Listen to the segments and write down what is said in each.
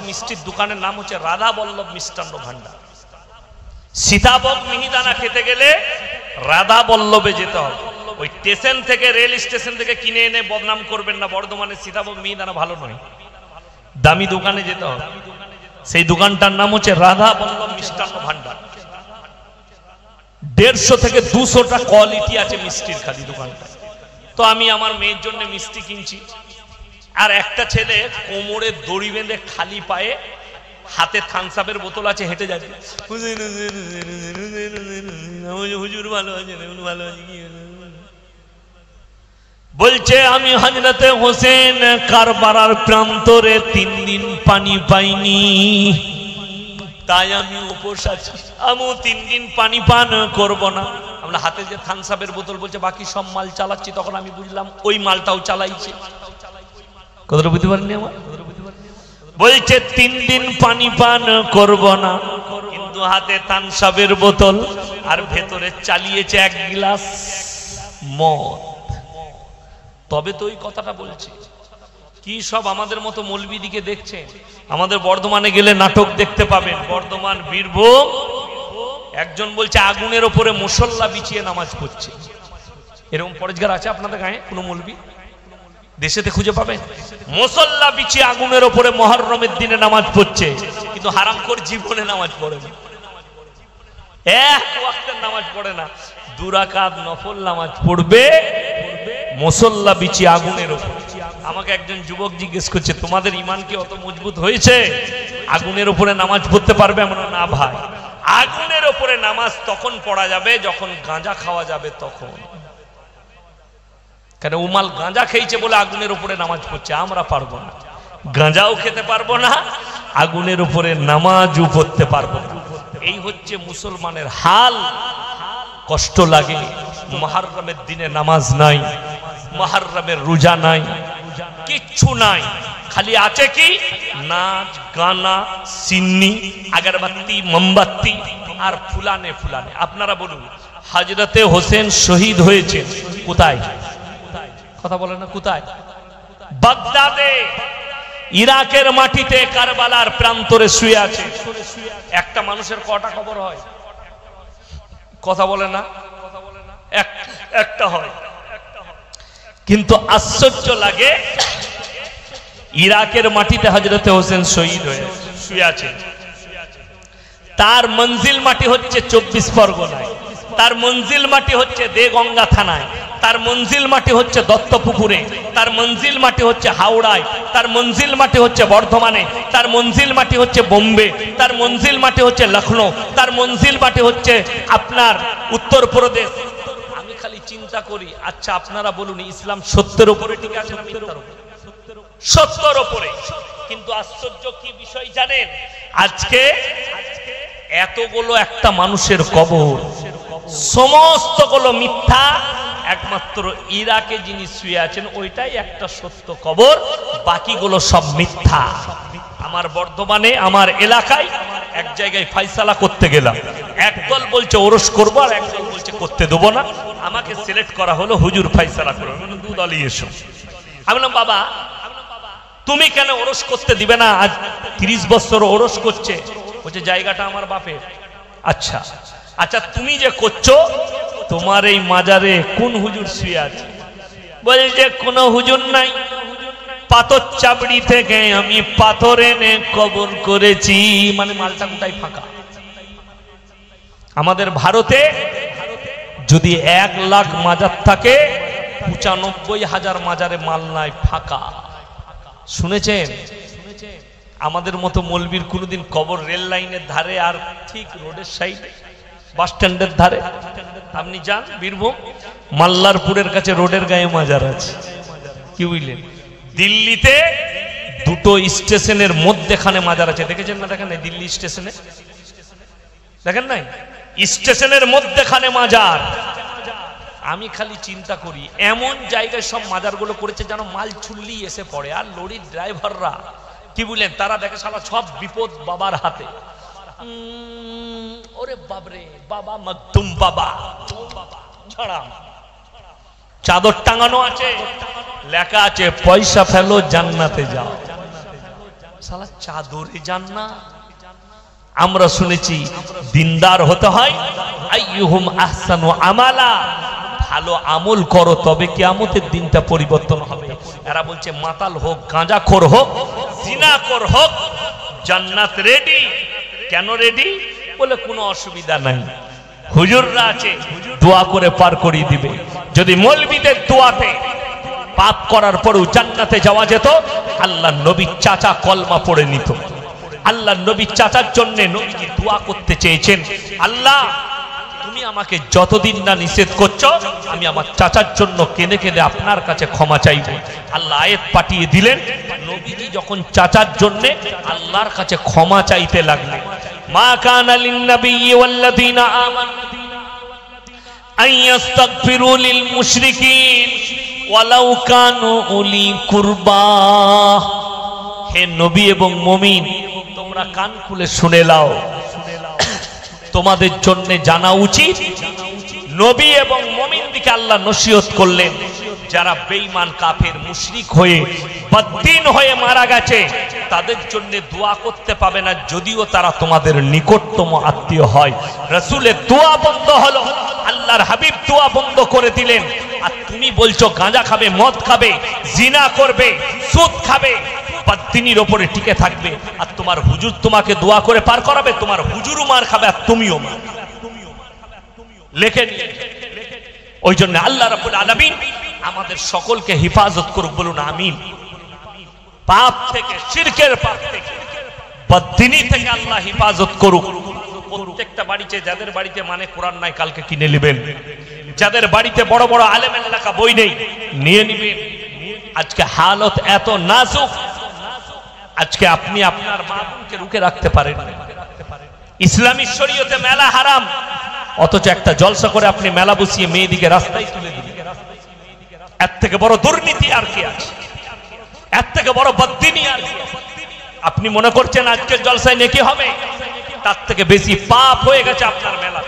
মিষ্টির দোকানের নাম হচ্ছে রাধা বল্লভ মিষ্টান্ন ভান্ডার। সীতাভোগ মিহিদানা খেতে গেলে রাধা বল্লভে যেতে হবে। ওই স্টেশন থেকে, রেল স্টেশন থেকে কিনে এনে বদনাম করবেন না, বর্ধমানের সীতাভোগ মিহিদানা ভালো নয়, দামি দোকানে যেতে হবে। সেই দোকানটার নাম হচ্ছে রাধা বল্লভ মিষ্টান্ন ভান্ডার। 150 থেকে 200টা কোয়ালিটি আছে মিষ্টির খালি দোকানটা। তো আমি আমার মেয়ের জন্য মিষ্টি কিনছি, আর একটা ছেলে কোমরে দড়ি বেঁধে খালি পায়ে, হাতে থামস আপের বোতল আছে, হেঁটে যাচ্ছে, হুজুর ভালো আছে, ভালো আছে, বলছে আমি হযরতে হোসেন কারবালার প্রান্তরে 3 দিন পানি পাইনি, তাই আমি উপোস আছি, আমি 3 দিন পানি পান করব না। আমরা হাতে যে থামস আপের বোতল বলছে বাকি সব মাল চালাচ্ছি, তখন আমি বুঝলাম ওই মালটাও চালাইছে। কথাটা বুঝতে পারেননি আমার? বলছে 3 দিন পানি পান করব না, কিন্তু হাতে থামস আপের বোতল আর ভেতরে চালিয়েছে 1 গ্লাস মদ। তবে তো ওই কথাটা বলছে। কি সব আমাদের মতো মৌলবীদিকে দেখছেন? আমাদের বর্ধমানে গেলে নাটক দেখতে পাবেন। বর্ধমান, বীরভূম, একজন বলছে আগুনের ওপরে মুসল্লা বিছিয়ে নামাজ পড়ছে। এরকম পরেজগার আছে আপনাদের গায়ে? কোনো মৌলবী দেশেতে খুঁজে পাবেন? মুসল্লা বিছিয়ে আগুনের ওপরে মুহররমের দিনে নামাজ পড়ছে, কিন্তু হারামখোর জীবনে নামাজ পড়ে না, 1 ওয়াক্তের নামাজ পড়ে না। 2 রাকাত নফল নামাজ পড়বে মুসল্লা বিছিয়ে আগুনের ওপর। আমাকে একজন যুবক জিজ্ঞেস করছে, তোমাদের ঈমান কি অত মজবুত হয়েছে আগুনের উপরে নামাজ পড়তে পারবে? আমরা না ভাই, আগুনের উপরে নামাজ তখন পড়া যাবে যখন গাঁজা খাওয়া যাবে তখন। কেন উমাল গাঁজা খেয়েছে বলে আগুনের উপরে নামাজ পড়ছে, আমরা পারবো না, গাঁজাও খেতে পারবো না, আগুনের উপরে নামাজও পড়তে পারবো না। এই হচ্ছে মুসলমানের হাল। কষ্ট লাগে, মুহররমের দিনে নামাজ নাই, মুহররমের রোজা নাই, কিচ্ছু নাই, খালি আছে কি নাচ গানা, সিন্নি, আগরবাতি, মোমবাতি আর ফুলানে ফুলানে। আপনারা বলুন, হযরতে হোসেন শহীদ হয়েছেন কোথায়? কথা বলে না, কোথায়? বাগদাদে, ইরাকের মাটিতে কারবালার প্রান্তরে শুয়ে আছে। একটা মানুষের কটা কবর হয়? কথা বলে না, একটা হয়। কিন্তু আশ্চর্য লাগে, ইরাকের মাটিতে হযরতে হোসেন শহীদ হয়ে শুয়ে আছে। তার মঞ্জিল মাটি হচ্ছে 24 পরগনায়, তার মঞ্জিল মাটি হচ্ছে দেগঙ্গা থানায়, তার মঞ্জিল মাটি হচ্ছে দত্তপুকুরে, তার মঞ্জিল মাটি হচ্ছে হাওড়ায়, তার মঞ্জিল মাটি হচ্ছে বর্ধমানে, তার মঞ্জিল মাটি হচ্ছে বোম্বে, তার মঞ্জিল মাটি হচ্ছে লখনৌ, তার মঞ্জিল মাটি হচ্ছে আপনার উত্তরপ্রদেশ। আমি খালি চিন্তা করি, আচ্ছা আপনারা বলুন, ইসলাম সত্যের উপরে টিকে আছে না মিথ্যার উপরে? সত্যের উপরে। কিন্তু আশ্চর্য কি বিষয় জানেন? আজকে এতগুলো একটা মানুষের কবর, সমস্তগুলো মিথ্যা, একমাত্র ইরাকে যিনি শুয়ে আছেন ওইটাই একটা সত্য কবর, বাকিগুলো সব মিথ্যা। আমার বর্ধমানে, আমার এলাকায় এক জায়গায় ফাইসালা করতে গেলাম, একদল বলছে ওরস করবো আর একদল বলছে করতে দেবো না। আমাকে সিলেক্ট করা হলো, হুজুর ফাইসালা করো। 2 দলই এসো। আমি বললাম, বাবা তুমি কেন ওরস করতে দিবে না? আজ 30 বছর ওরস করছে। বলছে জায়গাটা আমার বাপের। আচ্ছা আচ্ছা, তুমি যে করছো তোমার এই মাজারে কোন হুজুর শুয়ে আছে? বলছে কোনো হুজুর নাই, পাথর চাবড়ি থেকে আমি পাথর এনে কবর করেছি। মানে মালটা কোথায় ফাঁকা। আমাদের ভারতে যদি 1 লাখ মাজার থাকে, 95,000 মাজারে মাল নাই, ফাঁকা। শুনেছেন? আমাদের মতো মৌলবীর কোনোদিন কবর রেল লাইনের ধারে আর ঠিক রোডের সাইডে, বাস স্ট্যান্ডের ধারে। আপনি যান বীরভূম, মাল্লারপুরের কাছে রোডের গায়ে মাজার আছে। কি বুঝলেন? দিল্লিতে 2টো স্টেশনের মধ্যেখানে মাজার আছে। দেখেছেন না? দেখেন নাই দিল্লি স্টেশনে? দেখেন নাই? স্টেশনের মধ্যেখানে মাজার। আমি খালি চিন্তা করি, এমন জায়গায় সব মাজারগুলো করেছে যেন মাল ছুললি এসে পড়ে। আর লরির ড্রাইভাররা কি বললেন, তারা দেখে সারা সব বিপদ বাবার হাতে। ওরে বাবরে, বাবা মকদুম বাবা, ছড়া চাদর টাঙানো আছে, লেখা আছে পয়সা ফেলো জান্নাতে যাও। শালা চাদরে জান্নাত। আমরা শুনেছি দিনদার হতে হয়, আইয়ুহুম আহসানু আমালা, ভালো আমল করো তবে কিয়ামতের দিনটা পরিবর্তন হবে। এরা বলছে মাতাল হোক, গাঁজাখোর হোক, জিনাখোর হোক, জান্নাত রেডি। কেন রেডি? বলে কোনো অসুবিধা নাই, হুজুররা আছে দোয়া করে পার করিয়ে দিবে। যদি মৌলবীদের দোয়াতে পাপ করার পরেও জান্নাতে যাওয়া যেত, আল্লাহ নবীর চাচা কলমা পড়ে নিত। আল্লাহ নবীর চাচার জন্য নবীজি দোয়া করতে চেয়েছেন, আল্লাহ তুমি আমাকে যতদিন না নিষেধ করছো, আমি আমার চাচার জন্য কেঁদে কেঁদে আপনার কাছে ক্ষমা চাইব। আল্লাহ আয়াত পাঠিয়ে দিলেন, নবীজি যখন চাচার জন্য আল্লাহর কাছে ক্ষমা চাইতে লাগলেন। মা কানা লিন-নাবিয়্যি ওয়াল্লাযীনা আমানু আন ইস্তাগফিরু লিল মুশরিকিন ওয়ালাউ কানু উলি কুরবা। হে নবী এবং মুমিন, তোমরা কান খুলে শুনে নাও, তোমাদের জন্য জানা উচিত। নবী এবং মুমিনদিকে আল্লাহ নসিহত করলেন, যারা বেঈমান কাফের মুশরিক হয়ে বদ্দিন হয়ে মারা গেছে, তাদের জন্য দোয়া করতে পাবে না, যদিও তারা তোমাদের নিকটতম আত্মীয় হয়। রাসূলের দোয়া বন্ধ হলো, আল্লাহর হাবিব দোয়া বন্ধ করে দিলেন। আর তুমি বলছো গাঁজা খাবে, মদ খাবে, জিনা করবে, সুদ খাবে, বদ্দিনীর ওপরে টিকে থাকবে, আর তোমার হুজুর তোমাকে দোয়া করে পার করাবে। তোমার হুজুরও মার খাবে আর তুমিও মার। লেখেন। ওই জন্য আল্লাহ রাব্বুল আলামিন আমাদের সকলকে হেফাজত করুক, বলুন আমিন। পাপ থেকে, শিরকের পাপ থেকে, বদ্দিনী থেকে আল্লাহ হেফাজত করুক। প্রত্যেকটা বাড়িতে, যাদের বাড়িতে মানে কোরআন নাই কালকে কিনে নেবেন, যাদের বাড়িতে বড় বড় আলেমের লেখা বই নেই নিয়ে নেবেন। আজকে হালত এত নাজুক, আজকে আপনি আপনার মা বোনকে রুখে রাখতে পারেন। ইসলামী শরীয়তে মেলা হারাম, অথচ একটা জলসা করে আপনি মেলা বসিয়ে মেয়েদিকে রাস্তায় তুলে দিলেন। এর থেকে বড় দুর্নীতি আর কি আছে? এর থেকে বড় বদ্দিনী আর কি? আপনি মনে করছেন আজকের জলসায় নেকি হবে? তার থেকে বেশি পাপ হয়ে গেছে আপনার মেলা।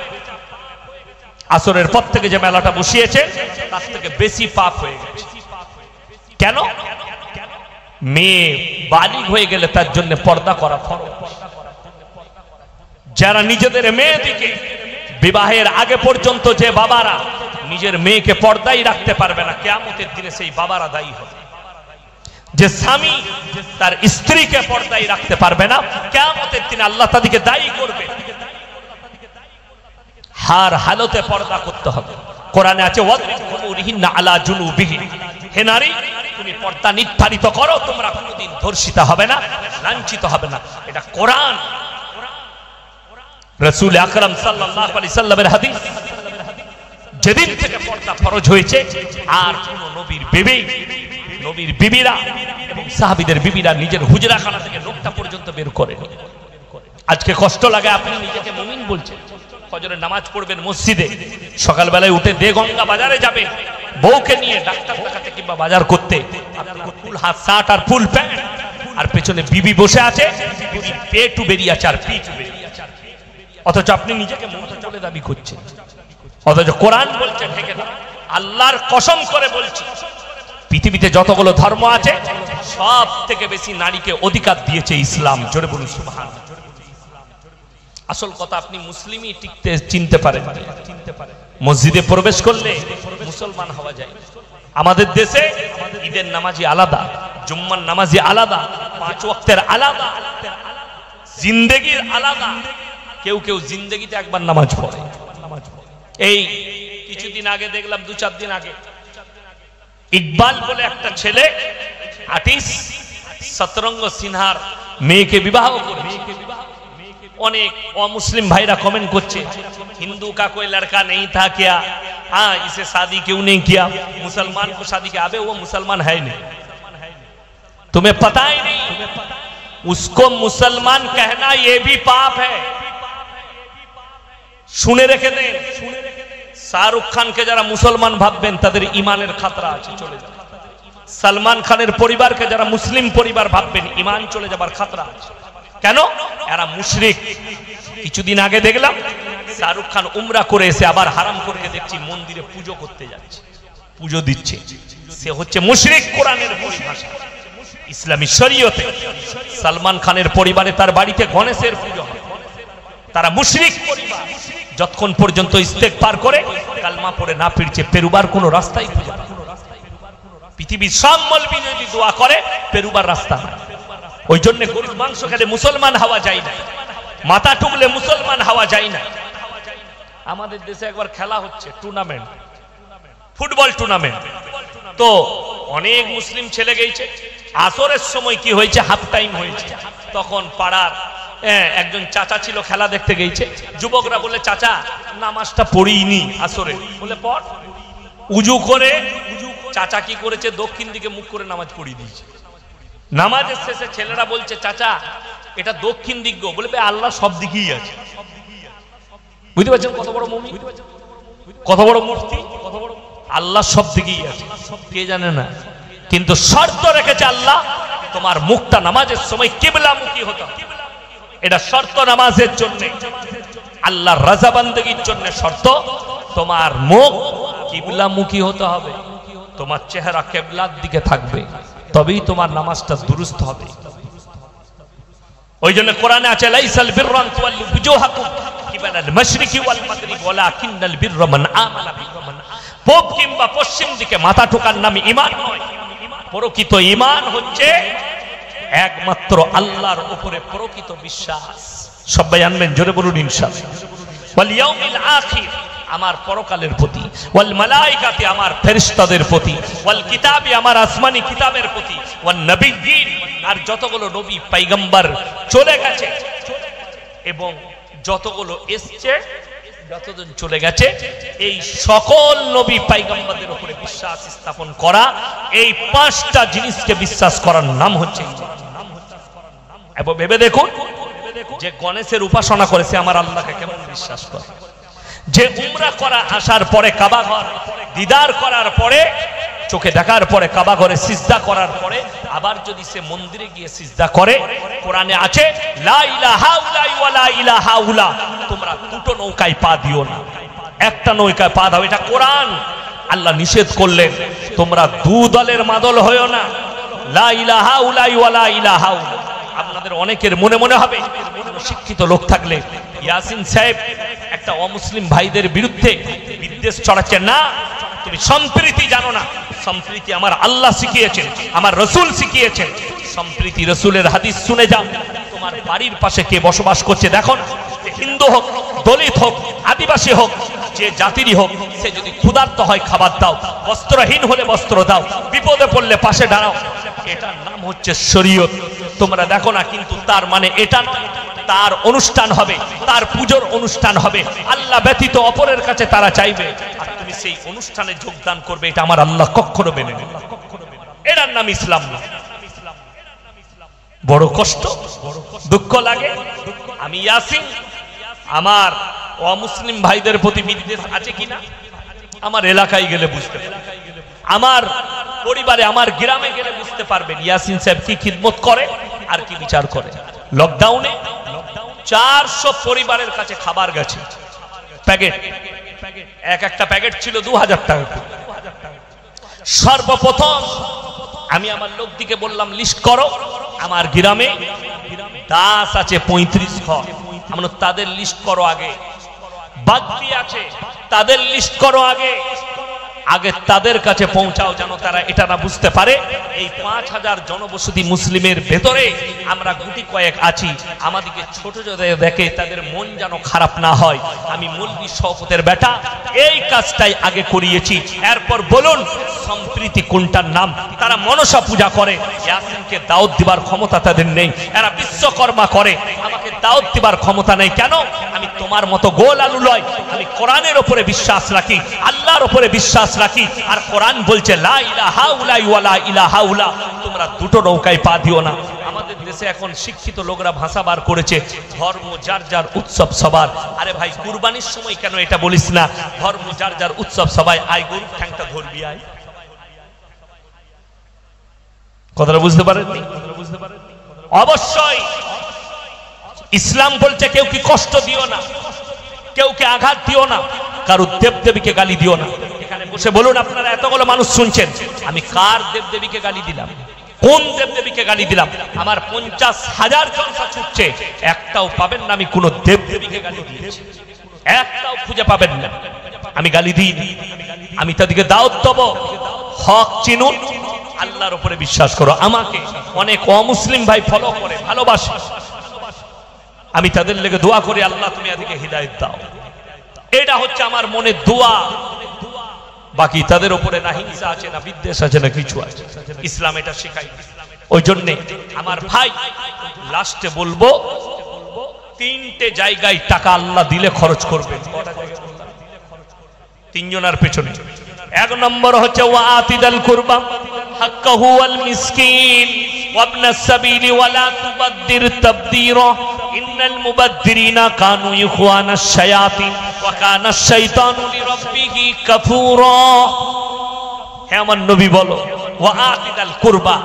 আসরের পর থেকে যে মেলাটা বসিয়েছেন, তার থেকে বেশি পাপ হয়ে গেছে। কেন? মেয়ে বালিগ হয়ে গেলে তার জন্য পর্দা করা ফরজ। যারা নিজেদের মেয়েদিকে বিবাহের আগে পর্যন্ত, যে বাবারা নিজের মেয়েকে পর্দাই রাখতে পারবে না, কিয়ামতের দিনে সেই বাবারা দায়ী হবে। যে স্বামী তার স্ত্রীকে পর্দায় রাখতে পারবে না, কিয়ামতের দিনে আল্লাহ তাদেরকে দায়ী করবে। হার হালতে পর্দা করতে হবে। কোরআনে আছে, ওয়াদরিবুহুন্না আলা জুনুবিহিন। হে নারী, তুমি পর্দা নির্ধারিত করো, তোমরা কোনোদিন ধর্ষিত হবে না, লাঞ্ছিত হবে না। এটা কোরআন। রাসূল আকরাম সাল্লাল্লাহু আলাইহি সাল্লামের হাদিস, যেদিন থেকে পর্দা ফরজ হয়েছে, আর কোন নবীর বিবি, নবীর বিবিরা এবং সাহাবীদের বিবিরা নিজের হুজরাখানা থেকে লোকটা পর্যন্ত বের করেন। আজকে কষ্ট লাগে, আপনি নিজেকে মুমিন বলছেন, ফজরের নামাজ পড়বেন মসজিদে, সকালবেলায় উঠে দেগঙ্গা বাজারে যাবেন বউকে নিয়ে ডাক্তার দেখাতে কিংবা বাজার করতে, আপনার ফুল হাত শার্ট আর ফুল প্যান্ট, আর পেছনে বিবি বসে আছে, পেটু বেরিয়ে আছে আর পিছু বেরিয়ে আছে, অথচ আপনি নিজেকে মুমিন বলে দাবি করছেন। অথচ কোরআন বলছে ঢেকে দাও। আল্লাহর কসম করে বলছি, পৃথিবীতে যতগুলো ধর্ম আছে, সব থেকে বেশি নারীকে অধিকার দিয়েছে ইসলাম। জোরে বলুন সুবহানাল্লাহ। আসল কথা, আপনি মুসলিমই টিকতে চিনতে পারেন। মসজিদে প্রবেশ করলে মুসলমান হওয়া যায়। আমাদের দেশে ঈদের নামাজি আলাদা, জুম্মার নামাজি আলাদা, 5 ওয়াক্তের আলাদা, জিন্দেগির আলাদা। কেউ কেউ জিন্দেগিতে একবার নামাজ পড়ে। এই কিছুদিন আগে দেখলাম, 2-4 দিন আগে, ইকবাল বলে একটা ছেলে আর্টিস্ট সতরঙ্গ সিনহার মেয়েকে বিবাহ করেছে। অনেক অমুসলিম ভাইরা কমেন্ট করছে, हिंदू का कोई लड़का नहीं था क्या, हाँ इसे शादी क्यों नहीं किया, मुसलमान को शादी किया। अबे वो मुसलमान है नहीं, तुम्हें पता ही नहीं। उसको मुसलमान कहना ये भी पाप है। শুনে রেখে দেন, শাহরুখ খানকে যারা মুসলমান ভাববেন তাদের ইমানের খাতরা আছে, চলে যাবে। সলমান খানের পরিবারকে যারা মুসলিম পরিবার ভাববেন, ইমান চলে যাবার খাতরা আছে। কেন? এরা মুশরিক। কিছুদিন আগে দেখলাম শাহরুখ খান উমরা করে এসে আবার হারাম করে দেখছি মন্দিরে পুজো করতে যাচ্ছে, পুজো দিচ্ছে। সে হচ্ছে মুশরিক কোরআনের পরিভাষা। ইসলামী শরীয়তে সালমান খানের পরিবারে তার বাড়িতে গণেশের পূজা হয়। তারা মুশরিক পরিবার, যতক্ষণ পর্যন্ত ইস্তেগফার করে কালমা পড়ে না ফিরছে পেরুবার কোনো রাস্তাই খুঁজে পায় না। পৃথিবীর সব মৌলবি যদি দোয়া করে পেরুবার রাস্তা না। ওই জন্য গরুর মাংস খেলে মুসলমান হওয়া যায় না, মাথা টুকলে মুসলমান হওয়া যায় না। আমাদের দেশে একবার খেলা হচ্ছে টুর্নামেন্ট, ফুটবল টুর্নামেন্ট, তো অনেক মুসলিম ছেলে গেছে। আসরের সময় কি হয়েছে, হাফ টাইম হয়েছে, তখন পাড়ার একজন চাচা ছিল খেলা দেখতে গেছে। যুবকরা বলে চাচা নামাজটা পড়িনি আসরে, বলে পড়। উজু করে চাচা কি করেছে, দক্ষিণ দিকে মুখ করে নামাজ পড়িয়ে দিয়েছে। নামাজের শেষে ছেলেরা বলছে চাচা এটা দক্ষিণ দিক গো, বলে আল্লাহ সব দিকেই আছে। বুঝতে পারছেন কত বড় মুমিন, কত বড় মুফতি, কত বড় আল্লাহ সব দিকেই আছে, কে জানে না। কিন্তু শর্ত রেখেছে আল্লাহ তোমার মুখটা নামাজের সময় কিবলামুখী হতে হবে। এটা শর্ত নামাজের জন্য, আল্লাহর রাজা বান্দেগীর জন্য শর্ত তোমার মুখ কিবলামুখী হতে হবে, তোমার চেহারা কিবলার দিকে থাকবে, তবেই তোমার নামাজটা দুরুস্ত হবে। ওই জন্য কোরআনে আছে লাইসাল বিররা আন তুওয়াল্লু বুজুহাকুম কিবালাল মাশরিকি ওয়াল মাগরিব ওয়ালাকিন্নাল বিররা মান আমানা বিমান। পূব কিংবা পশ্চিম দিকে মাথা ঠোকার নামে ঈমান নয়। প্রকৃত ঈমান হচ্ছে একমাত্র আল্লাহর উপরে প্রকৃত বিশ্বাস। সবাই আনবেন, জোরে বলুন ইনশাআল্লাহ। ওয়াল ইয়াউমিল আখির, আমার পরকালের প্রতি, ওয়াল মালায়েকাতি, আমার ফেরেশতাদের প্রতি, ওয়াল কিতাবি, আমার আসমানি কিতাবের প্রতি, ওয়ান নবিয়্যিন, আর যতগুলো নবী পয়গম্বর চলে গেছে এবং যতগুলো এসছে, যতদিন চলে গেছে, এই সকল নবী পয়গম্বরদের উপরে বিশ্বাস স্থাপন করা, এই পাঁচটা জিনিসকে বিশ্বাস করার নাম হচ্ছে। এবং ভেবে দেখুন, যে গণেশের উপাসনা করেছে আমার আল্লাহকে কেমন বিশ্বাস করে, যে উমরা করা আসার পরে কাবা ঘর দিদার করার পরে, চোখে দেখার পরে কাবা ঘরে সিজদা করার পরে আবার যদি সে মন্দিরে গিয়ে সিজদা করে, কোরআনে আছে লা ইলাহা ইল্লা ওয়ালা ইলাহা উলা, তোমরা দুটো নৌকায় পা দিও না, একটা নৌকায় পা দাও। এটা কোরআন। আল্লাহ নিষেধ করলেন তোমরা দু দলের মাদল হয়ো না, লা ইলাহা ইল্লা ওয়ালা ইলাহা উলা। আপনাদের অনেকের মনে মনে হবে, শিক্ষিত লোক থাকলে ইয়াসিন সাহেব একটা অমুসলিম ভাইদের বিরুদ্ধে বিদ্বেষ ছড়াচ্ছে। না, তুমি সম্প্রীতি জানো না। সম্প্রীতি আমার আল্লাহ শিখিয়েছেন, আমার রসুল শিখিয়েছেন। সম্প্রীতি রসুলের হাদিস শুনে যাও। তোমার বাড়ির পাশে কে বসবাস করছে দেখো না, হিন্দু হোক, দলিত হোক, আদিবাসী হোক, যে জাতিরই হোক, সে যদি ক্ষুধার্ত হয় খাবার দাও, বস্ত্রহীন হলে বস্ত্র দাও, বিপদে পড়লে পাশে দাঁড়াও। এটার নাম হচ্ছে শরীয়ত। তোমরা দেখো না, কিন্তু তার মানে এটা নয় তার অনুষ্ঠান হবে, তার পুজোর অনুষ্ঠান হবে, আল্লাহ ব্যতীত অপরের কাছে তারা চাইবে, আর তুমি সেই অনুষ্ঠানে যোগদান করবে, এটা আমার আল্লাহ কখনো মেনে নেবে না। এটার নাম ইসলাম না। বড় কষ্ট, দুঃখ লাগে। আমি ইয়াসিন, আমার অমুসলিম ভাইদের প্রতি বিদ্বেষ আছে কিনা আমার এলাকায় গেলে বুঝতে পারবেন, আমার পরিবারে, আমার গ্রামে গেলে বুঝতে পারবেন ইয়াসিন সাহেব কি খিদমত করে আর কি বিচার করে। লকডাউনে 400 পরিবারের কাছে খাবার গেছে, প্যাকেট, একটা প্যাকেট ছিল 2000 টাকা। সর্বপ্রথম আমি আমার লোকদিকে বললাম লিস্ট করো, আমার গ্রামে দাস আছে 35 ঘর, আমরা তাদের লিস্ট করো আগে। বাগদি আছে, তাদের লিস্ট করো আগে, আগে তাদের কাছে পৌঁছাও, যেন তারা এটা না বুঝতে পারে এই 5000 জনবসতি মুসলিমের ভেতরে আমরা গুটি কয়েক আছি, আমাদেরকে ছোট যদি দেখে তাদের মন যেন খারাপ না হয়। আমি মৌলভী শওকতের বেটা, এই কাজটাই আগে করিয়েছি। এরপর বলুন সম্প্রীতি কোনটার নাম? তারা মনসা পূজা করে, ইয়াসিনকে দাওয়াত দিবার ক্ষমতা তাদের নেই। এরা বিশ্বকর্মা করে, আমাকে দাওয়াত দিবার ক্ষমতা নেই। কেন? আমি তোমার মতো গোল আলু লয়, আমি কোরআনের উপরে বিশ্বাস রাখি, আল্লাহর উপরে বিশ্বাস রাখি। আর কোরআন বলছে লা ইলাহা ইল্লা ওয়ালা ইলাহা উলা, তোমরা দুটো নৌকায় পা দিও না। আমাদের দেশে এখন শিক্ষিত লোকরা ভাষা বার করেছে, ধর্ম যার যার উৎসব সবার। আরে ভাই, কুরবানির সময় কেন এটা বলিস না ধর্ম যার যার উৎসব সবাই? আয় গরু ঠ্যাংটা ধরবি, আয়। কথাটা বুঝতে পারেননি? অবশ্যই ইসলাম বলছে কেউ কি কষ্ট দিও না, কেউ কে আঘাত দিও না, কারো দেবদেবীকে গালি দিও না। এখানে বসে বলুন, আপনারা এতগুলো মানুষ শুনছেন, আমি কার দেবদেবীকে গালি দিলাম? কোন দেবদেবীকে গালি দিলাম? আমার 50,000 জলসা ছুটছে, একটাও পাবেন না আমি কোন দেবদেবীকে গালি দিয়েছি, একটাও খুঁজে পাবেন না। আমি গালি দিইনি, আমি তাদেরকে দাওয়াত দেব, হক চিনুন, আল্লাহর উপরে বিশ্বাস করো। আমাকে অনেক অমুসলিম ভাই ফলো করে, ভালোবাসে, আমি তাদের লেগে দোয়া করি, আল্লাহ তুমি এদিকে হিদায়াত দাও। এটা হচ্ছে আমার মনের দোয়া। বাকি তাদের উপরে না হিংসা আছে, না বিদ্বেষ আছে, না কিছু আছে। ইসলাম এটা শেখায়। ওই জন্য আমার ভাই লাস্টে বলবো, 3টে জায়গায় টাকা আল্লাহ দিলে খরচ করবেন। 3 জনের পেছনে। 1 নম্বর হচ্ছে ওয়াতিদাল কুরবা হাক্কাহু ওয়াল মিসকিন ওয়াবনা সাবিলি ওয়ালা তুবাদদির তাবদীরা ইন্নাল মুবাদদিরিনা কানু ইখওয়ানাশ শায়াতিন ওয়া কানাশ শাইতানু লিরাব্বিহি কাফুরা। হে আমার নবী বলো, ওয়াতিদাল কুরবা,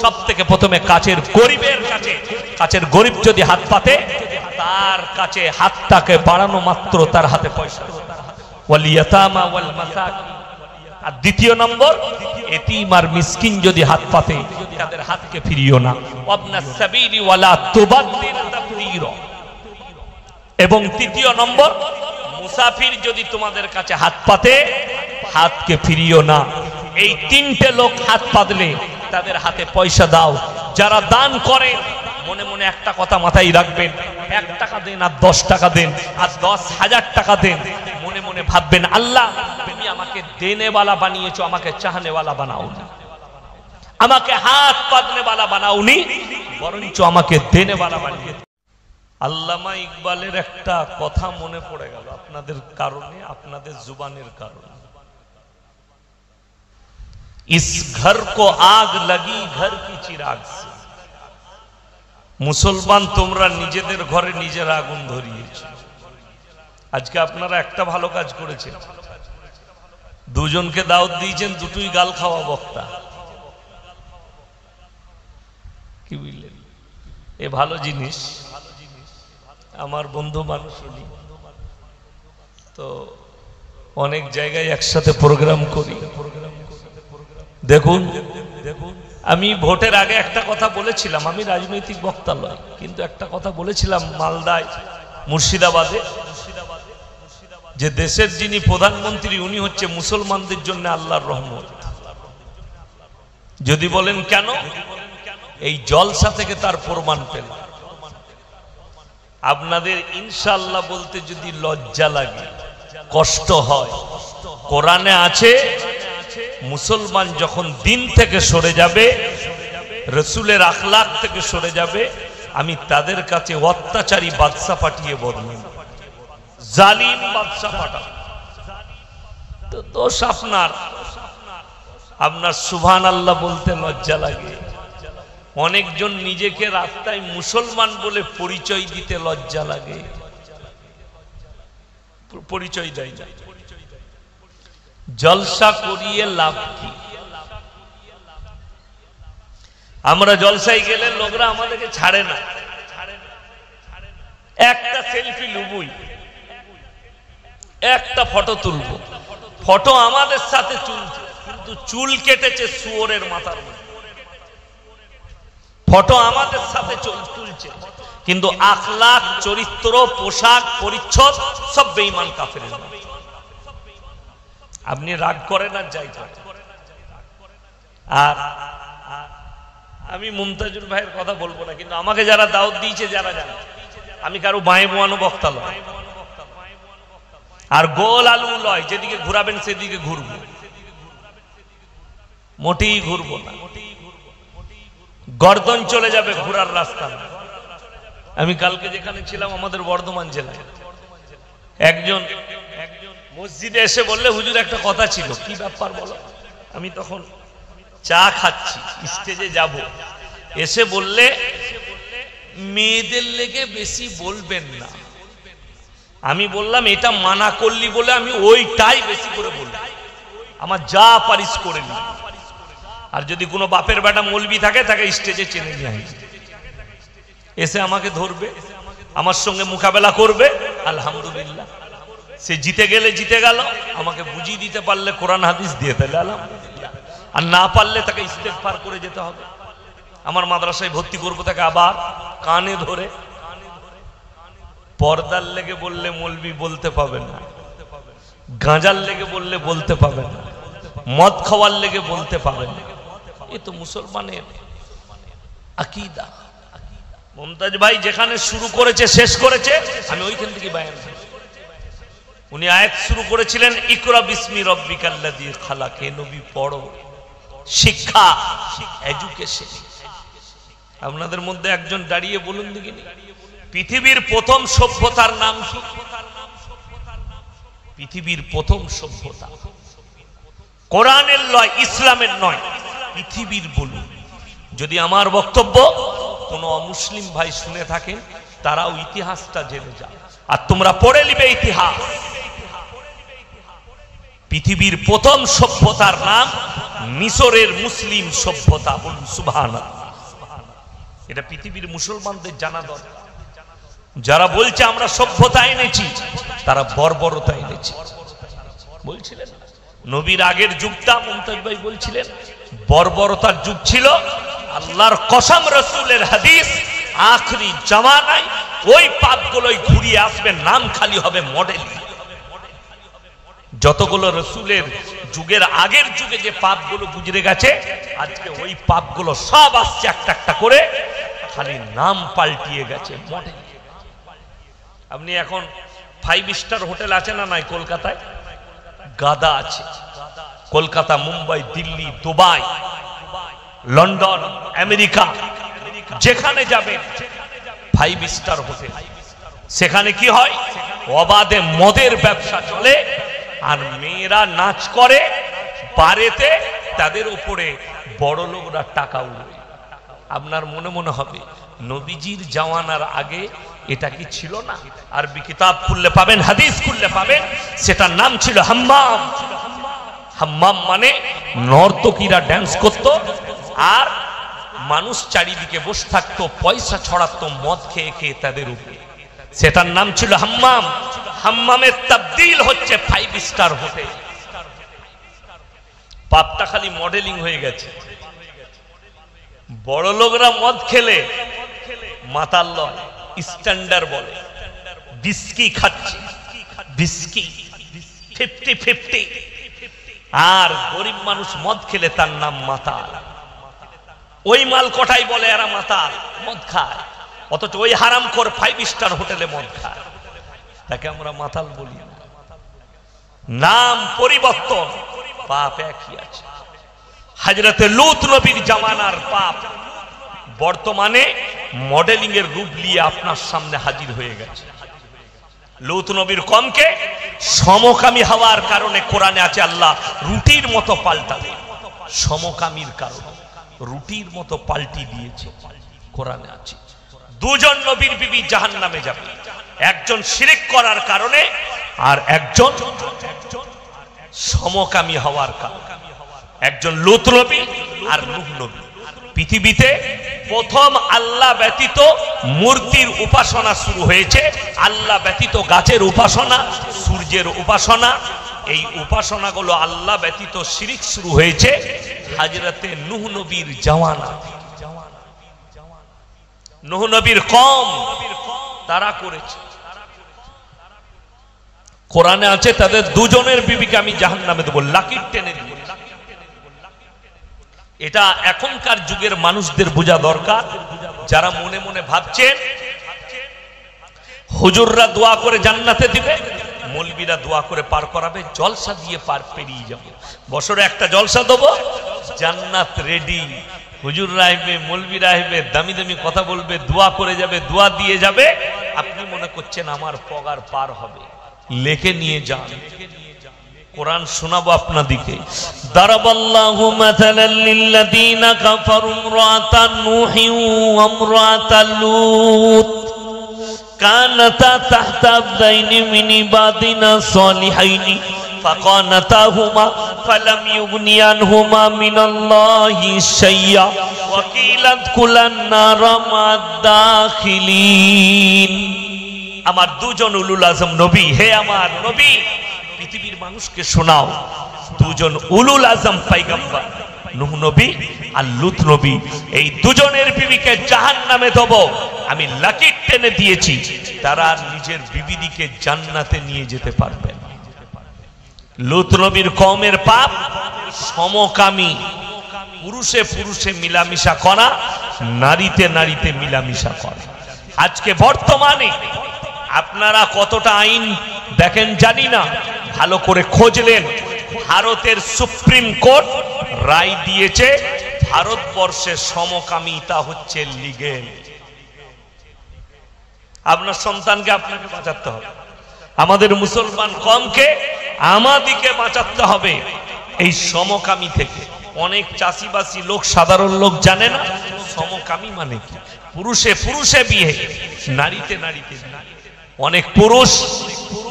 সবথেকে প্রথমে কাছের গরিবের কাছে, কাছের গরিব যদি হাত পাতে, তার কাছে হাতটাকে বাড়ানো মাত্র তার হাতে পয়সা। ওয়াল ইয়াতামা ওয়াল মাসাকিন। আর 2 নম্বর, এতিম আর মিসকিন যদি হাত পাতে, তাদের হাতকে ফিরিও না। ওয়াবনাস সাবিলি ওয়ালা তুবাদদির তাবদীরা। এবং 3 নম্বর, মুসাফির যদি তোমাদের কাছে হাত পাতে, হাতকে ফিরিও না। এই 3টে লোক হাত পাতলে তাদের হাতে পয়সা দাও। যারা দান করে মনে মনে একটা কথা মাথায় রাখবেন, 1 টাকা দেন আর 10 টাকা দেন আর 10,000 টাকা দেন, মনে মনে ভাববেন আল্লাহ তুমি আমাকে দেনেওয়ালা বানিয়েছো, আমাকে চাহনেওয়ালা বানাওনি, আমাকে হাত পাতনেওয়ালা বানাওনি, বরঞ্চ আমাকে দেনেওয়ালা বানিয়েছো। আল্লামা ইকবালের একটা কথা মনে পড়ে গেল আপনাদের কারণে, আপনাদের জুবানের কারণে। इस घर को आग लगी घर की चिराग से। মুসলমান তোমরা নিজেদের ঘরে নিজেরা আগুন ধরিয়েছো। আজকে আপনারা একটা ভালো কাজ করেছেন, 2 জনকে দাওয়াত দিয়েছেন, 2টোই গাল খাওয়া বক্তা। কি বুঝলেন? এ ভালো জিনিস। আমার বন্ধু মানুষ উনি, তো অনেক জায়গায় একসাথে প্রোগ্রাম করি। দেখুন, আমি ভোটের আগে একটা কথা বলেছিলাম, আমি রাজনৈতিক বক্তা নই, কিন্তু একটা কথা বলেছিলাম মালদায়, মুর্শিদাবাদে, যে দেশের যিনি প্রধানমন্ত্রী উনি হচ্ছে মুসলমানদের জন্য আল্লাহর রহমত। যদি বলেন কেন, এই জলসা থেকে তার প্রমাণ পেল। আপনাদের ইনশাআল্লাহ বলতে যদি লজ্জা লাগে, কষ্ট হয়, কোরআনে আছে মুসলমান যখন দিন থেকে সরে যাবে, রসুলের আখলাক থেকে সরে যাবে, আমি তাদের কাছে অত্যাচারী বাদশা পাঠিয়ে বদলাম, জালিম বাদশা পাঠাবো। তো দোষ আপনার, আপনার সুবহানাল্লাহ বলতে লজ্জা লাগে। অনেকজন নিজেকে রাস্তায় মুসলমান বলে পরিচয় দিতে লজ্জা লাগে, পরিচয় দেয় না। জলসা করিয়ে লাভ কি? আমরা জলসায় গেলে লোকরা আমাদেরকে ছাড়ে না, একটা সেলফি লুবই, একটা ফটো তুলবো, ফটো আমাদের সাথে চুলছে, কিন্তু চুল কেটেছে শুয়োরের মাথার মধ্যে। ফটো আমাদের সাথে তুলছে, কিন্তু আখলাক, চরিত্র, পোশাক, পরিচ্ছদ সব বেঈমান কাফেরের। আপনি রাগ করেন আর যাই করেন। আর আমি মুমতাজুল ভাইয়ের কথা বলবো না, কিন্তু আমাকে যারা দাওয়াত দিয়েছে, যারা জানে, আমি কারো বাঁয়ে বোয়ানো বক্তা লয়, আর গোল আলু লয়, যেদিকে ঘুরাবেন সেদিকে ঘুরবো, মোটেই ঘুরবো না, গর্দন চলে যাবে ঘুরার রাস্তা না। আমি কালকে যেখানে ছিলাম আমাদের বর্ধমান জেলায়, একজন মসজিদে এসে বললে হুজুর একটা কথা ছিল। কি ব্যাপার বলো? আমি তখন চা খাচ্ছি, স্টেজে যাব, এসে বললে মেয়েদের লেগে বেশি বলবেন না। আমি বললাম এটা মানা করলি বলে আমি ওইটাই বেশি করে বললাম, আমার যা পারিস করে নি। আর যদি কোনো বাপের বেটা মৌলবি থাকে তাকে স্টেজে চেনে নিয়ে আসবে, এসে আমাকে ধরবে, আমার সঙ্গে মোকাবেলা করবে, আলহামদুলিল্লাহ। সে জিতে গেলে জিতে গেল, আমাকে বুঝিয়ে দিতে পারলে কোরআন হাদিস দিয়ে, তাহলে আলহামদুলিল্লাহ। আর না পারলে তাকে ইস্তেগফার করে যেতে হবে। আমার মাদ্রাসায় ভর্তি করবো তাকে আবার কানে ধরে পর্দার লেগে বললে মৌলবি বলতে পাবেন না, গাঁজার লেগে বললে বলতে পাবেন না, মদ খাওয়ার লেগে বলতে পাবেন না। এ তো মুসলমানের আকীদা। মুমতাজ ভাই যেখানে শুরু করেছে শেষ করেছে, আমি ওইখান থেকে বায়ান। উনি আয়াত শুরু করেছিলেন ইকরা বিসমি রাব্বিকাল্লাযী খালাক। হে নবী পড়ো, শিক্ষা, এডুকেশন। আপনাদের মধ্যে একজন দাঁড়িয়ে বলুন দেখিনি পৃথিবীর প্রথম সভ্যতার নাম কি? পৃথিবীর প্রথম সভ্যতা কোরআনের নয়, ইসলামের নয়, পৃথিবীর বলুন। যদি আমার বক্তব্য কোনো অমুসলিম ভাই শুনে থাকেন, তারাও ইতিহাসটা জেনে যান, আর তোমরা পড়ে নিবে ইতিহাস। পৃথিবীর প্রথম সভ্যতার নাম মিশরের মুসলিম সভ্যতা। বলুন সুবহানাল্লাহ। এটা পৃথিবীর মুসলমানদের জানা দরকার। যারা বলছে আমরা সভ্যতা এনেছি, তারা বর্বরতা এনেছে। বলছিলেন নবীর আগের যুগটা, মুমতাজ ভাই বলছিলেন বর্বরতার যুগ ছিল। আল্লাহর কসম, রাসূলের হাদিস, আখরি জামানায় ওই পাপগুলোই ঘুরিয়ে আসবে, নাম খালি হবে মডেল। যতগুলো রাসূলের যুগের আগের যুগে যে পাপগুলো গুজরে গেছে, আজকে ওই পাপগুলো সব আসছে একটা একটা করে, খালি নাম পাল্টিয়ে গেছে মডেল। আপনি এখন 5 স্টার হোটেল আছে না নাই কলকাতায়? গাদা আছে। Kolkata, Mumbai, Delhi, Dubai, London, America, যেখানে যাবেন 5 স্টার হোটেল। সেখানে কি হয়? অবাধে মদের ব্যবসা চলে, আর মেয়েরা নাচ করে বারেতে, তাদের উপরে বড় লোকরা টাকা উড়ে। আপনার মনে মনে হবে নবীজির জামানার আগে এটা কি ছিল না? আরবি কিতাব খুললে পাবেন, হাদিস খুললে পাবেন, সেটার নাম ছিল হাম্মাম। হাম্মাম মানে নর্তকীরা ড্যান্স করত, আর মানুষ চারিদিকে বসে থাকতো, পয়সা ছড়াতো মদ খেয়ে খেয়ে তাদের উপরে। সেটার নাম ছিল হাম্মাম। হাম্মামের তাবদীল হচ্ছে 5 স্টার হোটেল। পাপটা খালি মডেলিং হয়ে গেছে। বড় লোকরা মদ খেলে মাতাল লয়, স্ট্যান্ডার্ড বলে, বিস্কি খাচ্ছে, বিস্কি 50-50। আর গরিব মানুষ মদ খেলে তার নাম মাতাল। ওই মাল কটাই বলে এরা মাতাল, মদ খায়, অথচ ওই হারামখোর 5 স্টার হোটেলে মদ খায়, তাকে আমরা মাতাল বলি না। নাম পরিবর্তন, পাপ একই আছে। হযরতে লূত নবীর জামানার পাপ বর্তমানে মডেলিং এর রূপ নিয়ে আপনার সামনে হাজির হয়ে গেছে। লূত নবীর কমকে সমকামী হওয়ার কারণে কোরআনে আছে আল্লাহ রুটির মতো পাল্টাবে। সমকামীর কারণে রুটির মতো পাল্টি দিয়েছে, কোরআনে আছে। দুজন নবীর বিবি জাহান্নামে যাবে, একজন শিরক করার কারণে, আর একজন সমকামী হওয়ার কারণে। একজন লূত নবী আর নূহ নবী। পৃথিবীতে প্রথম আল্লাহ ব্যতীত মূর্তির উপাসনা শুরু হয়েছে। আল্লাহ ব্যতীত গাছের উপাসনা, সূর্যের উপাসনা, এই উপাসনাগুলো আল্লাহ ব্যতীত শিরক শুরু হয়েছে হযরতে নূহ নবীর জামানা। নূহ নবীর কওম তারা করেছে। কোরআনে আছে তাদের দুজনের বিবিকে আমি জাহান্নামে দেব, লাকির টেনে দেব। এটা এখনকার যুগের মানুষদের বোঝা দরকার, যারা মনে মনে ভাবছেন হুজুররা দোয়া করে জান্নাতে দিবে, মৌলবীরা দোয়া করে পার করাবে, জলসা দিয়ে পার পেরিয়ে যাবে। বছরে একটা জলসা দেবো, জান্নাত রেডি। হুজুররা আসবে, মৌলবীরা আসবে, দামি দামি কথা বলবে, দোয়া করে যাবে, দোয়া দিয়ে যাবে। আপনি মনে করছেন আমার পগার পার হবে, লেখে নিয়ে যান। কোরআন শোনাবো আপনাদিকে। দারাবাল্লাহু মাসালাল লিল্লাযীনা কাফারু ইমরাতান নূহি ওয়া ইমরাতাল লূত কানাতা তাহতা আবদাইনি মিন ইবাদিনা সালিহাইনি ফাকানাতাহুমা ফালাম ইউগনি আনহুমা মিনাল্লাহি শাইয়্যা ওয়া কিলা দুখুলান নারা মা'আদ দাখিলিন। আমার দুজন উলুল আজম নবী, হে আমার নবী পৃথিবীর মানুষকে শোনাও, দুজন উলুল আজম পয়গম্বর নূহ নবী আর লূত নবী। এই দুজনের বিবিকে জাহান্নামে দেব, আমি লাকির টেনে দিয়েছি, তারা নিজের বিবিদিকে জান্নাতে নিয়ে যেতে পারবে না। লূত নবীর কওমের পাপ সমকামী, পুরুষে পুরুষে মিলামিশা করা, নারীতে নারীতে মিলামিশা করা। আজকে বর্তমানে আপনারা কতটা আইন দেখেন জানি না, ভালো করে খোঁজলেন, ভারতের সুপ্রিম কোর্ট রায় দিয়েছে ভারতবর্ষে সমকামিতা হচ্ছে লিগেল। আপনার সন্তানকে আপনাকে বাঁচাতে হবে, আমাদের মুসলমান কমকে আমাদিকে বাঁচাতে হবে এই সমকামী থেকে। অনেক চাষিবাসী লোক, সাধারণ লোক জানে না সমকামী মানে কি। পুরুষে পুরুষে বিয়ে, নারীতে নারীতে। অনেক পুরুষ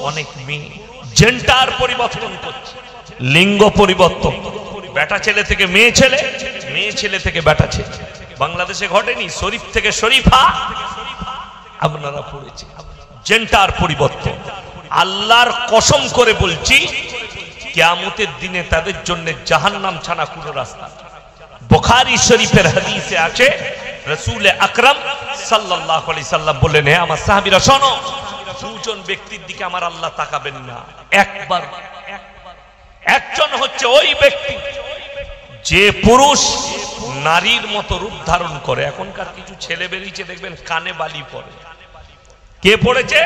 অনেক মেয়ে জেন্ডার পরিবর্তন করছে, লিঙ্গ পরিবর্তন, বেটা ছেলে থেকে মেয়ে ছেলে, মেয়ে ছেলে থেকে বেটা ছেলে। বাংলাদেশে ঘটেনি, শরীফ থেকে শরীফা আপনারা পড়েছে, জেন্ডার পরিবর্তন। আল্লাহর কসম করে বলছি, কিয়ামতের দিনে তাদের জন্য জাহান্নাম ছাড়া কোনো রাস্তা। বুখারী শরীফের হাদিসে আছে, রাসূল আকরাম সাল্লাল্লাহু আলাইহি সাল্লাম বললেন, হে আমার সাহাবীরা শোনো, দুজন ব্যক্তির দিকে আমার আল্লাহ তাকাবেন না একবার। একজন হচ্ছে ওই ব্যক্তি যে পুরুষ নারীর মতো রূপ ধারণ করে। এখনকার কিছু ছেলে বেরিয়েছে দেখবেন কানে বালি পরে। কে পড়েছে?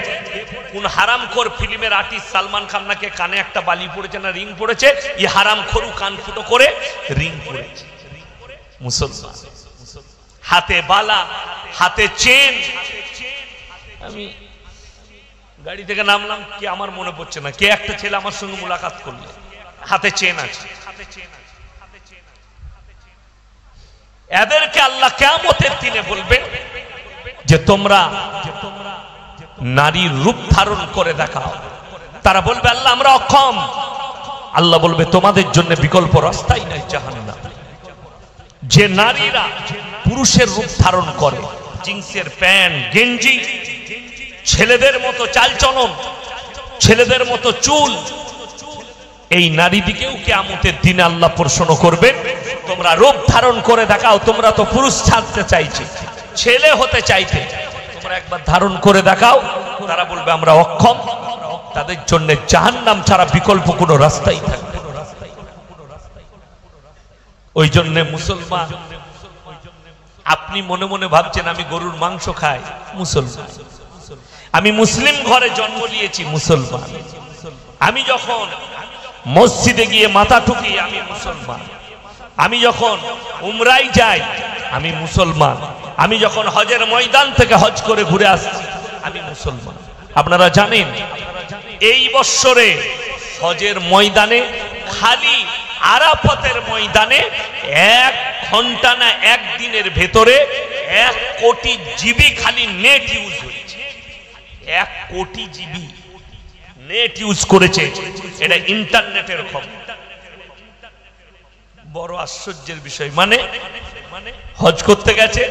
কোন হারামখোর ফিল্মের আর্টিস্ট সালমান খান নাকি কানে একটা বালি পড়েছে না রিং পড়েছে, এই হারামখোরু কান ফুটো করে রিং পড়েছে। মুসলমান হাতে বালা, হাতে চেন। আমি গাড়ি থেকে নামলাম, কে আমার মনে পড়ছে না, কে একটা ছেলে আমার সঙ্গে মুলাকাত করলে, হাতে চেন আছে। এদেরকে আল্লাহ কিয়ামতের দিনে বলবে যে তোমরা নারীর রূপ ধারণ করে দেখাও। তারা বলবে আল্লাহ আমরা অক্ষম। আল্লাহ বলবে তোমাদের জন্য বিকল্প রাস্তাই নাই, জাহান্নাম। যে নারীরা পুরুষের রূপ ধারণ করে, জিন্সের প্যান্ট গেঞ্জি, ছেলেদের মতো চালচলন, ছেলেদের মতো চুল, এই নারীদিকেও কিয়ামতের দিনে আল্লাহ প্রশ্ন করবে, তোমরা রূপ ধারণ করে দেখাও। তোমরা তো পুরুষ ছাড়তে চাইছে, ছেলে হতে চাইতে, তোমরা একবার ধারণ করে দেখাও। তারা বলবে আমরা অক্ষম। তাদের জন্য জাহান্নাম ছাড়া বিকল্প কোনো রাস্তাই থাকবে। ওই জন্য মুসলমান, আপনি মনে মনে ভাবছেন আমি গরুর মাংস খাই, মুসলমান। আমি মুসলিম ঘরে জন্ম নিয়েছি, মুসলমান। আমি যখন মসজিদে গিয়ে মাথা ঠুকি, আমি মুসলমান। আমি যখন উমরায় যাই, আমি মুসলমান। আমি যখন হজের ময়দান থেকে হজ করে ঘুরে আসছি, আমি মুসলমান। আপনারা জানেন এই বছরে হজের ময়দানে, খালি আরাফাতের ময়দানে 1 ঘন্টা না 1 দিনের ভেতরে 1 কোটি জিবি খালি নেট ইউজ হয়েছে। 1 কোটি জিবি নেট ইউজ করেছে। এটা ইন্টারনেটের খবর। বড় আশ্চর্যের বিষয়। মানে হজ করতে গেছে,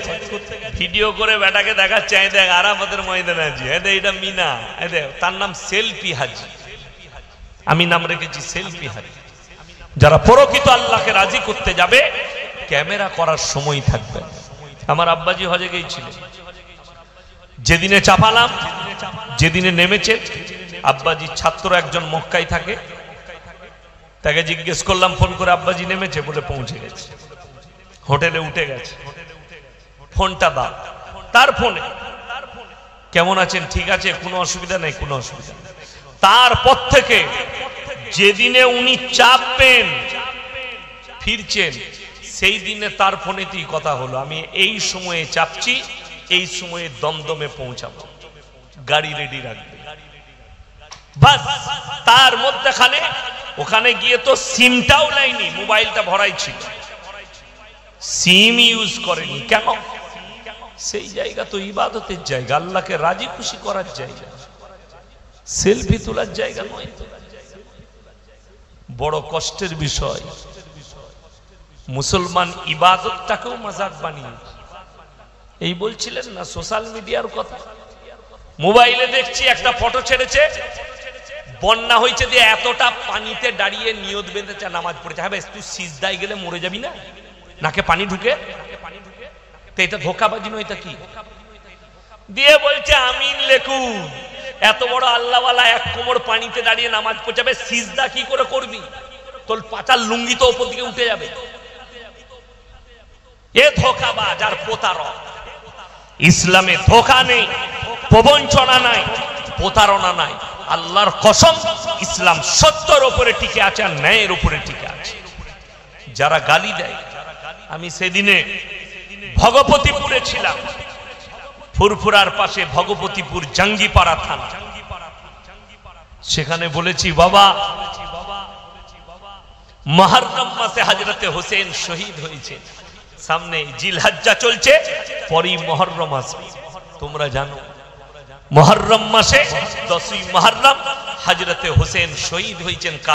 ভিডিও করে বেটাকে দেখাচ্ছে, এই দেখ আরাফাতের ময়দানে আছি, এই দেখ এটা মিনা, এই দেখ। তার নাম সেলফি হাজি। আমি নাম রেখেছি সেলফি হাজি। যারা প্রকৃত আল্লাহকে রাজি করতে যাবে, ক্যামেরা করার সময় থাকবে। আমার আব্বাজি হজে গিয়েছিলেন, যেদিনে চাপালাম, যেদিনে নেমেছে, আব্বাজির ছাত্র একজন মক্কায় থাকে, তাকে জিজ্ঞেস করলাম ফোন করে, আব্বাজি নেমেছে? বলে পৌঁছে গেছে, হোটেলে উঠে গেছে। ফোনটা দাও। তার ফোনে, কেমন আছেন? ঠিক আছে, কোনো অসুবিধা নেই, কোনো অসুবিধা নেই। তারপর থেকে যেদিনে উনি চাপবেন, ফিরছেন, সেই দিনে তার ফোনেতেই কথা হলো, আমি এই সময়ে চাপছি, এই সময়ে দমদমে পৌঁছাবো, গাড়ি রেডি রাখবে। বাস তার মধ্যখানে ওখানে গিয়ে তো সিমটাও নেয়নি, মোবাইলটা ভরাই ছিল, সিম ইউজ করেনি। কেন? সেই জায়গা তো ইবাদতের জায়গা, আল্লাহকে রাজি খুশি করার জায়গা, সেলফি তোলার জায়গা নয়। বড় কষ্টের বিষয়, মুসলমান ইবাদতটাকেও মাজাক বানিয়ে। এই বলছিলেন না সোশ্যাল মিডিয়ার কথা, মোবাইলে দেখছি একটা ফটো ছেড়েছে, বন্যা হয়েছে দিয়ে এতটা পানিতে দাঁড়িয়ে নিয়ত বেঁধেছে নামাজ পড়েছে। হ্যাঁ তুই সিজদায় গেলে মরে যাবি না, নাকে পানি ঢুকে, তো এটা ধোকাবাজি নয়, এটা কি দিয়ে বলছে আমিন লেখু। এত বড় আল্লাহওয়ালা এক কোমর পানিতে দাঁড়িয়ে নামাজ পড়াবে, সিজদা কি করে করবি? তোর পাচার লুঙ্গি তো উপর দিকে উঠে যাবে। এ ধোকাবাজ আর প্রতারক। ইসলামে ধোকা নেই, প্রবঞ্চনা নাই, প্রতারণা নাই। আল্লাহর কসম, ইসলাম সত্যের উপরে টিকে আছে আর ন্যায়ের উপরে টিকে আছে। যারা গালি দেয়, আমি সেদিনে ভগবতীপুরে ছিলাম, ফুরফুরার পাশে ভগবতীপুর জাঙ্গিপাড়া থানা। সেখানে বলেছি বাবা, মুহররম মাসে হযরতে হোসেন শহীদ হয়েছে, সামনে জিলহজ্জা চলছে, পরই মুহররম আসবে। তোমরা জানো মুহররম মাসে 10ই মুহররম হযরতে হোসেন শহীদ হয়েছেন।